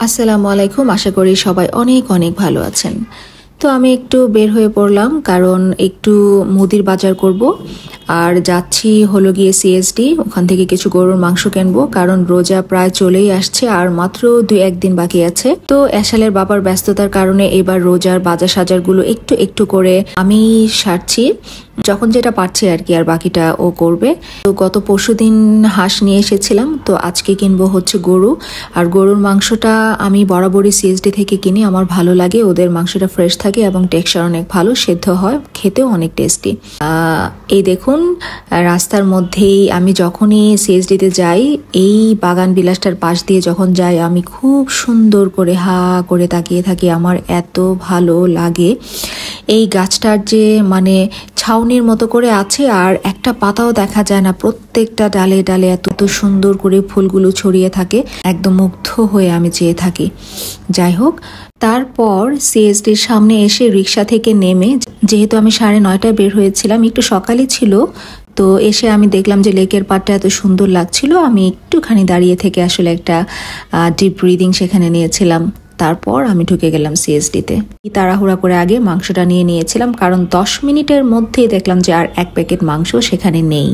আসসালামু আলাইকুম। আশা করি সবাই অনেক অনেক ভালো আছেন। তো আমি একটু বের হয়ে পড়লাম, কারণ একটু মুদির বাজার করব আর যাচ্ছি হলো গিয়ে সিএসডি। ওখান থেকে কিছু গরুর মাংস কিনবো, কারণ রোজা প্রায় চলেই আসছে আর মাত্র 2-1 দিন বাকি আছে। তো এশালের বাবার ব্যস্ততার কারণে এবার রোজার বাজার সাজারগুলো একটু একটু করে আমি সারছি, যখন যেটা পারছি আর কি, আর বাকিটা ও করবে। তো গত পরশুদিন হাঁস নিয়ে এসেছিলাম, তো আজকে কিনবো হচ্ছে গরু। আর গরুর মাংসটা আমি বরাবরই সিএসডি থেকে কিনি, আমার ভালো লাগে, ওদের মাংসটা ফ্রেশ থাকে এবং টেক্সচার অনেক ভালো, সেদ্ধ হয়, খেতেও অনেক টেস্টি। এই দেখুন, রাস্তার মধ্যেই আমি যখনই সিএসডিতে যাই, এই বাগান বিলাসটার পাশ দিয়ে যখন যাই, আমি খুব সুন্দর করে হা করে তাকিয়ে থাকি, আমার এত ভালো লাগে। এই গাছটার যে মানে ছাউনির মতো করে আছে আর একটা পাতাও দেখা যায় না, প্রত্যেকটা ডালে ডালে এত সুন্দর করে ফুলগুলো ছড়িয়ে থাকে, একদম মুগ্ধ হয়ে আমি চেয়ে থাকি। যাই হোক, তারপর সিএসডির সামনে এসে রিক্সা থেকে নেমে, যেহেতু আমি 9:30টায় বের হয়েছিলাম, একটু সকালই ছিল, তো এসে আমি দেখলাম যে লেকের পাড়টা এত সুন্দর লাগছিল, আমি একটুখানি দাঁড়িয়ে থেকে আসলে একটা ডিপ ব্রিদিং সেখানে নিয়েছিলাম। তারপর আমি ঢুকে গেলাম সিএসডিতে। তাড়াহুড়া করে আগে মাংসটা নিয়ে নিয়েছিলাম, কারণ 10 মিনিটের মধ্যেই দেখলাম যে আর 1 প্যাকেট মাংস সেখানে নেই।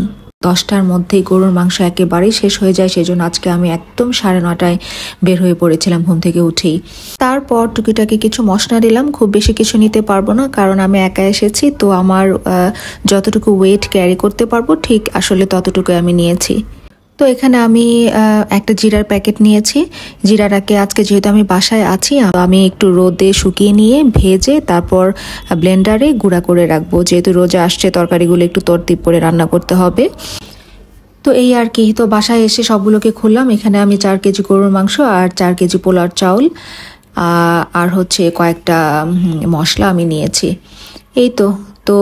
10টার মধ্যেই গরুর মাংস একেবারেই শেষ হয়ে যায়, সেজন্য আজকে আমি একদম 9:30টায় বের হয়ে পড়েছিলাম ঘুম থেকে উঠেই। তারপর টুকিটাকি কিছু মশলা নিলাম, খুব বেশি কিছু নিতে পারবো না, কারণ আমি একা এসেছি, তো আমার যতটুকু ওয়েট ক্যারি করতে পারবো ঠিক আসলে ততটুকু আমি নিয়েছি। তো এখানে আমি একটা জিরার প্যাকেট নিয়েছি। জিরাটাকে আজকে যেহেতু আমি বাসায় আছি, আমি একটু রোদে শুকিয়ে নিয়ে ভেজে তারপর ব্লেন্ডারে গুঁড়া করে রাখবো, যেহেতু রোজা আসছে, তরকারিগুলো একটু তরতিব করে রান্না করতে হবে। তো এই আর কি। তো বাসায় এসে সবগুলোকে খুললাম। এখানে আমি 4 কেজি গরুর মাংস আর 4 কেজি পোলার চাউল আর হচ্ছে কয়েকটা মশলা আমি নিয়েছি। এই তো তো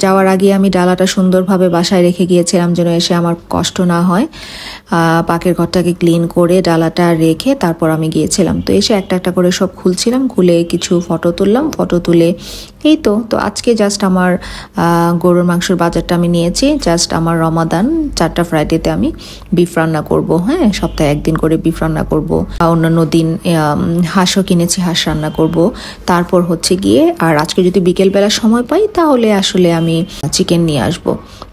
যাওয়ার আগে আমি ডালাটা সুন্দরভাবে বাসায় রেখে গিয়েছিলাম, যেন এসে আমার কষ্ট না হয়। পাকের ঘরটাকে ক্লিন করে ডালাটা রেখে তারপর আমি গিয়েছিলাম। তো এসে একটা একটা করে সব খুলছিলাম, খুলে কিছু ফটো তুললাম, ফটো তুলে এই তো আজকে জাস্ট আমার গরুর মাংসের বাজারটা আমি নিয়েছি। জাস্ট আমার রমাদান 4টা ফ্রাইডেতে আমি বিফ রান্না করব। হ্যাঁ, সপ্তাহে 1 দিন করে বিফ রান্না করব, অন্যান্য দিন হাঁসও কিনেছি, হাঁস রান্না করব। তারপর হচ্ছে গিয়ে আর আজকে যদি বিকেলবেলা সময় পাই তাহলে আসলে আমি চিকেন নিয়ে আসবো।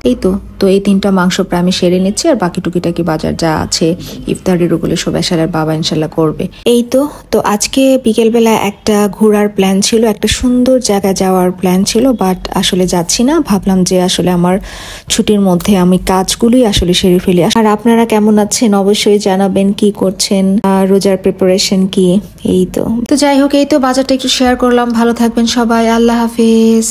এই তো এই 3টা মাংস প্রায় আমি সেরে নিচ্ছি, আর বাকি টুকিটাকি বাজার যা আছে ইফতারের ওগুলো সব এশারের বাবা ইনশাল্লাহ করবে। এই তো আজকে বিকেলবেলা একটা ঘোরার প্ল্যান ছিল, একটা সুন্দর জায়গায় যাওয়ার প্ল্যান ছিল, বাট আসলে যাচ্ছি না। ভাবলাম যে আসলে আমার ছুটির মধ্যে আমি কাজগুলোই আসলে সেরে ফেলি। আর আপনারা কেমন আছেন অবশ্যই জানাবেন, কি করছেন, রোজার প্রিপারেশন কি। এই তো যাই হোক, এই তো বাজারটা একটু শেয়ার করলাম। ভালো থাকবেন সবাই, আল্লাহ হাফিজ।